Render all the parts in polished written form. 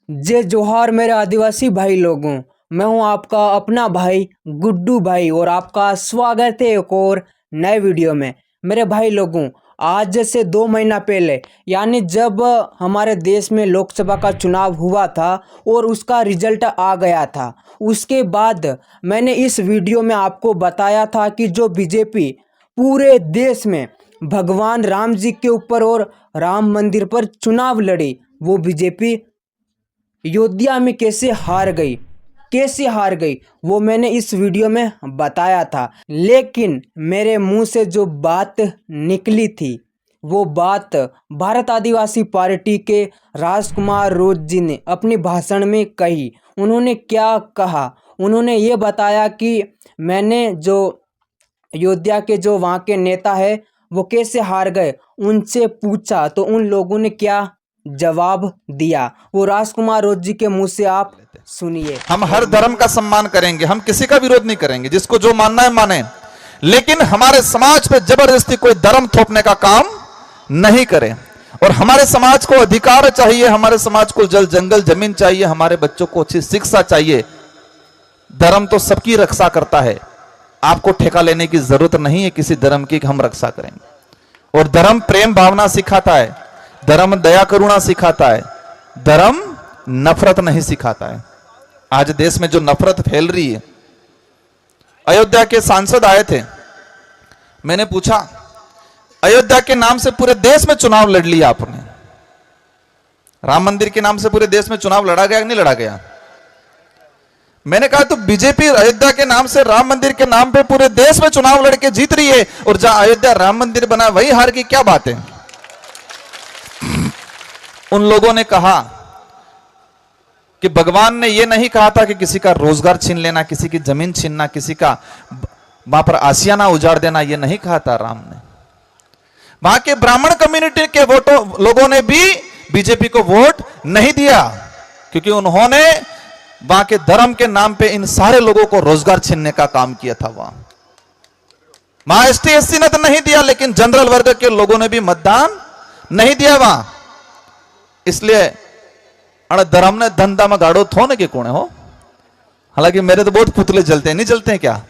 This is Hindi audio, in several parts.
जय जोहार मेरे आदिवासी भाई लोगों। मैं हूं आपका अपना भाई गुड्डू भाई और आपका स्वागत है एक और नए वीडियो में। मेरे भाई लोगों, आज से 2 महीना पहले यानी जब हमारे देश में लोकसभा का चुनाव हुआ था और उसका रिजल्ट आ गया था, उसके बाद मैंने इस वीडियो में आपको बताया था कि जो बीजेपी पूरे देश में भगवान राम जी के ऊपर और राम मंदिर पर चुनाव लड़ी, वो बीजेपी अयोध्या में कैसे हार गई वो मैंने इस वीडियो में बताया था। लेकिन मेरे मुंह से जो बात निकली थी वो बात भारत आदिवासी पार्टी के राजकुमार रोज जी ने अपने भाषण में कही। उन्होंने क्या कहा? उन्होंने ये बताया कि मैंने जो अयोध्या के जो वहाँ के नेता है वो कैसे हार गए, उनसे पूछा तो उन लोगों ने क्या जवाब दिया, वो राजकुमार रोज जी के मुंह से आप सुनिए। हम हर धर्म का सम्मान करेंगे, हम किसी का विरोध नहीं करेंगे, जिसको जो मानना है माने, लेकिन हमारे समाज पे जबरदस्ती कोई धर्म थोपने का काम नहीं करें। और हमारे समाज को अधिकार चाहिए, हमारे समाज को जल जंगल जमीन चाहिए, हमारे बच्चों को अच्छी शिक्षा चाहिए। धर्म तो सबकी रक्षा करता है, आपको ठेका लेने की जरूरत नहीं है किसी धर्म की कि हम रक्षा करेंगे। और धर्म प्रेम भावना सिखाता है, धर्म दया करुणा सिखाता है, धर्म नफरत नहीं सिखाता है। आज देश में जो नफरत फैल रही है, अयोध्या के सांसद आए थे, मैंने पूछा अयोध्या के नाम से पूरे देश में चुनाव लड़ लिया आपने, राम मंदिर के नाम से पूरे देश में चुनाव लड़ा गया कि नहीं लड़ा गया? मैंने कहा तो बीजेपी अयोध्या के नाम से राम मंदिर के नाम पे पूरे देश में चुनाव लड़के जीत रही है, और जहां अयोध्या राम मंदिर बना वही हार की क्या बात है? उन लोगों ने कहा कि भगवान ने यह नहीं कहा था कि किसी का रोजगार छीन लेना, किसी की जमीन छीनना, किसी का वहां पर आशियाना उजाड़ देना, यह नहीं कहा था राम ने। वहां के ब्राह्मण कम्युनिटी के लोगों ने भी बीजेपी को वोट नहीं दिया, क्योंकि उन्होंने वहां के धर्म के नाम पे इन सारे लोगों को रोजगार छीनने का काम किया था। वहां एसटी एससी ने तो नहीं दिया, लेकिन जनरल वर्ग के लोगों ने भी मतदान नहीं दिया वहां। इसलिए अड़ धर्म ने धंधा में गाड़ो थो ने के कोने हो। हालांकि मेरे तो बहुत पुतले जलते हैं, नहीं जलते हैं क्या?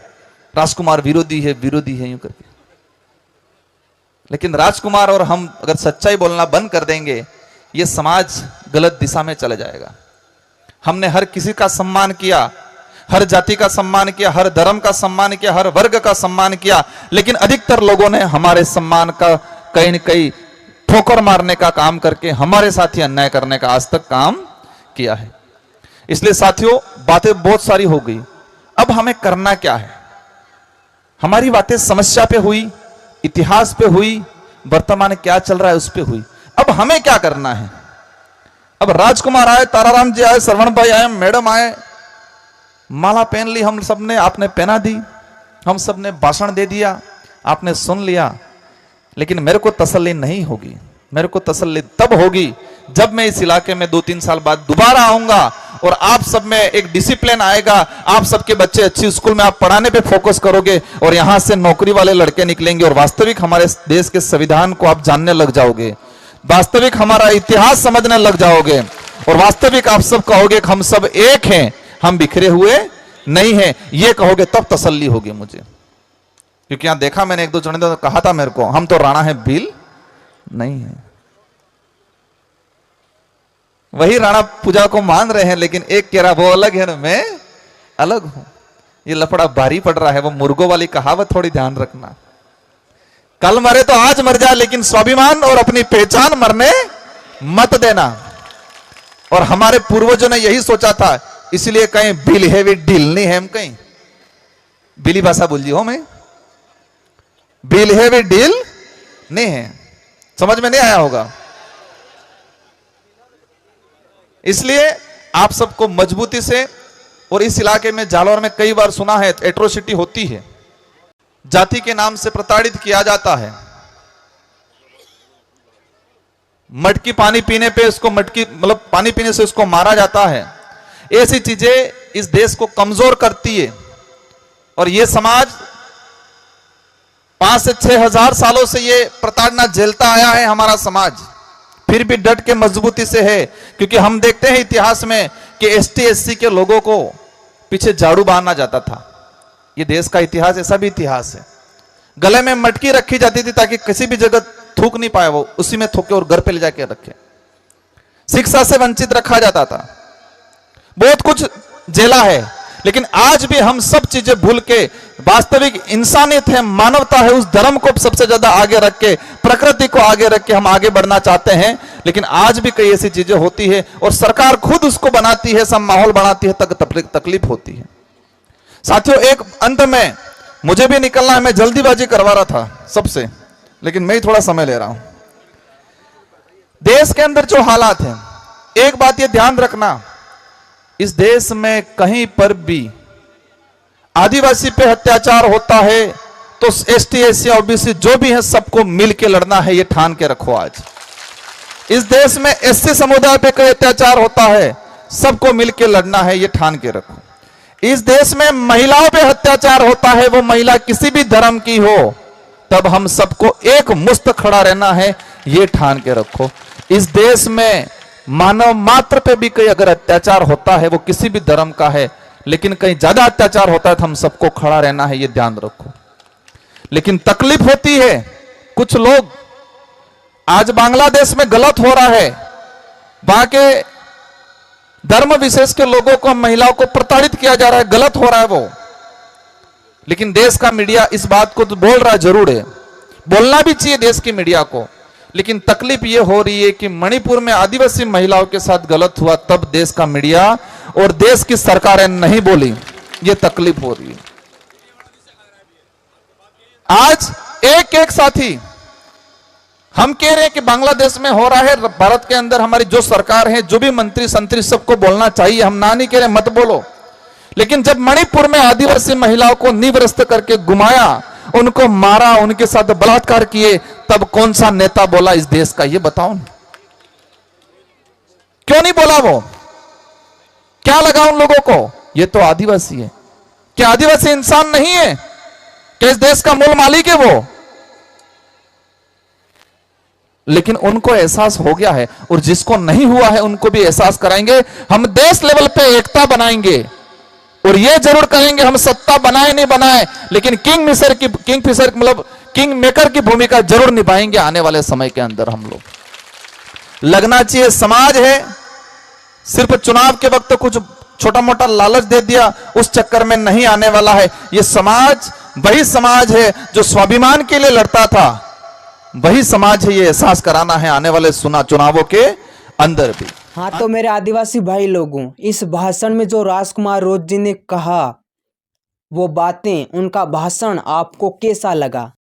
राजकुमार विरोधी है यूं करके। लेकिन राजकुमार और हम अगर सच्चाई बोलना बंद कर देंगे, ये समाज गलत दिशा में चला जाएगा। हमने हर किसी का सम्मान किया, हर जाति का सम्मान किया, हर धर्म का सम्मान किया, हर वर्ग का सम्मान किया, लेकिन अधिकतर लोगों ने हमारे सम्मान का कहीं न कहीं ठोकर मारने का काम करके हमारे साथ ही अन्याय करने का आज तक काम किया है। इसलिए साथियों, बातें बहुत सारी हो गई, अब हमें करना क्या है? हमारी बातें समस्या पे हुई, इतिहास पे हुई, वर्तमान क्या चल रहा है उस पे हुई। अब हमें क्या करना है? अब राजकुमार आए, ताराराम जी आए, श्रवण भाई आए, मैडम आए, माला पहन ली हम सबने, आपने पहना दी, हम सबने भाषण दे दिया, आपने सुन लिया, लेकिन मेरे को तसल्ली नहीं होगी। मेरे को तसल्ली तब होगी जब मैं इस इलाके में 2-3 साल बाद दोबारा आऊंगा और आप सब में एक डिसिप्लिन आएगा, आप सबके बच्चे अच्छी स्कूल में आप पढ़ाने पे फोकस करोगे और यहां से नौकरी वाले लड़के निकलेंगे और वास्तविक हमारे देश के संविधान को आप जानने लग जाओगे, वास्तविक हमारा इतिहास समझने लग जाओगे, और वास्तविक आप सब कहोगे कि हम सब एक हैं, हम बिखरे हुए नहीं हैं, ये कहोगे, तब तसल्ली होगी मुझे। क्योंकि यहां देखा मैंने, 1-2 जने तो कहा था मेरे को, हम तो राणा है बिल नहीं है। वही राणा पूजा को मान रहे हैं, लेकिन एक कह रहा वो अलग है ना, मैं अलग हूं। ये लफड़ा भारी पड़ रहा है। वो मुर्गों वाली कहावत थोड़ी ध्यान रखना, कल मरे तो आज मर जाए, लेकिन स्वाभिमान और अपनी पहचान मरने मत देना। और हमारे पूर्वजों ने यही सोचा था, इसलिए कहीं बिल है भी डील नहीं है, हम कहीं बिली भाषा बोल जी हो, मैं बिल है भी डील नहीं है, समझ में नहीं आया होगा। इसलिए आप सबको मजबूती से, और इस इलाके में जालौर में कई बार सुना है एट्रोसिटी होती है, जाति के नाम से प्रताड़ित किया जाता है, मटकी पानी पीने पे उसको मटकी मतलब पानी पीने से उसको मारा जाता है। ऐसी चीजें इस देश को कमजोर करती है। और ये समाज 5 से 6 हजार सालों से ये प्रताड़ना झेलता आया है। हमारा समाज फिर भी डट के मजबूती से है, क्योंकि हम देखते हैं इतिहास में कि एसटी एससी के लोगों को पीछे झाड़ू बांधना जाता था। ये देश का इतिहास ऐसा भी इतिहास है। गले में मटकी रखी जाती थी ताकि किसी भी जगह थूक नहीं पाए, वो उसी में थूके और घर पे ले जाके रखे। शिक्षा से वंचित रखा जाता था, बहुत कुछ झेला है, लेकिन आज भी हम सब चीजें भूल के वास्तविक इंसानियत है, मानवता है, उस धर्म को सबसे ज्यादा आगे रख के, प्रकृति को आगे रख के हम आगे बढ़ना चाहते हैं। लेकिन आज भी कई ऐसी चीजें होती है और सरकार खुद उसको बनाती है, सब माहौल बनाती है, तकलीफ होती है। साथियों, एक अंत में मुझे भी निकलना है, मैं जल्दीबाजी करवा रहा था सबसे, लेकिन मैं ही थोड़ा समय ले रहा हूं। देश के अंदर जो हालात हैं, एक बात ये ध्यान रखना, इस देश में कहीं पर भी आदिवासी पे अत्याचार होता है तो एसटी एससी ओबीसी जो भी है सबको मिलके लड़ना है, ये ठान के रखो। आज इस देश में एससी समुदाय पे कोई अत्याचार होता है, सबको मिलके लड़ना है, ये ठान के रखो। इस देश में महिलाओं पे अत्याचार होता है, वो महिला किसी भी धर्म की हो, तब हम सबको एक मुस्त खड़ा रहना है, ये ठान के रखो। इस देश में मानव मात्र पे भी कोई अगर अत्याचार होता है, वो किसी भी धर्म का है, लेकिन कहीं ज्यादा अत्याचार होता है तो हम सबको खड़ा रहना है, ये ध्यान रखो। लेकिन तकलीफ होती है, कुछ लोग आज बांग्लादेश में गलत हो रहा है, वहां के धर्म विशेष के लोगों को, महिलाओं को प्रताड़ित किया जा रहा है, गलत हो रहा है वो। लेकिन देश का मीडिया इस बात को तो बोल रहा जरूर है, बोलना भी चाहिए देश की मीडिया को। लेकिन तकलीफ ये हो रही है कि मणिपुर में आदिवासी महिलाओं के साथ गलत हुआ, तब देश का मीडिया और देश की सरकारें नहीं बोली, ये तकलीफ हो रही है। आज एक एक साथी हम कह रहे हैं कि बांग्लादेश में हो रहा है, भारत के अंदर हमारी जो सरकार है, जो भी मंत्री संतरी, सबको बोलना चाहिए, हम ना नहीं कह रहे मत बोलो। लेकिन जब मणिपुर में आदिवासी महिलाओं को निवृत्त करके घुमाया, उनको मारा, उनके साथ बलात्कार किए, तब कौन सा नेता बोला इस देश का, ये बताओ। क्यों नहीं बोला वो? क्या लगा उन लोगों को? ये तो आदिवासी है। क्या आदिवासी इंसान नहीं है? क्या इस देश का मूल मालिक है वो? लेकिन उनको एहसास हो गया है, और जिसको नहीं हुआ है उनको भी एहसास कराएंगे। हम देश लेवल पे एकता बनाएंगे और ये जरूर करेंगे, हम सत्ता बनाए नहीं बनाए, लेकिन किंग फिशर मतलब किंग मेकर की भूमिका जरूर निभाएंगे आने वाले समय के अंदर। हम लोग लगना चाहिए, समाज है, सिर्फ चुनाव के वक्त कुछ छोटा मोटा लालच दे दिया, उस चक्कर में नहीं आने वाला है। ये समाज वही समाज है जो स्वाभिमान के लिए लड़ता था, वही समाज है, ये एहसास कराना है आने वाले चुनावों के अंदर भी। हाँ, तो मेरे आदिवासी भाई लोगों, इस भाषण में जो राजकुमार रोज जी ने कहा, वो बातें, उनका भाषण आपको कैसा लगा?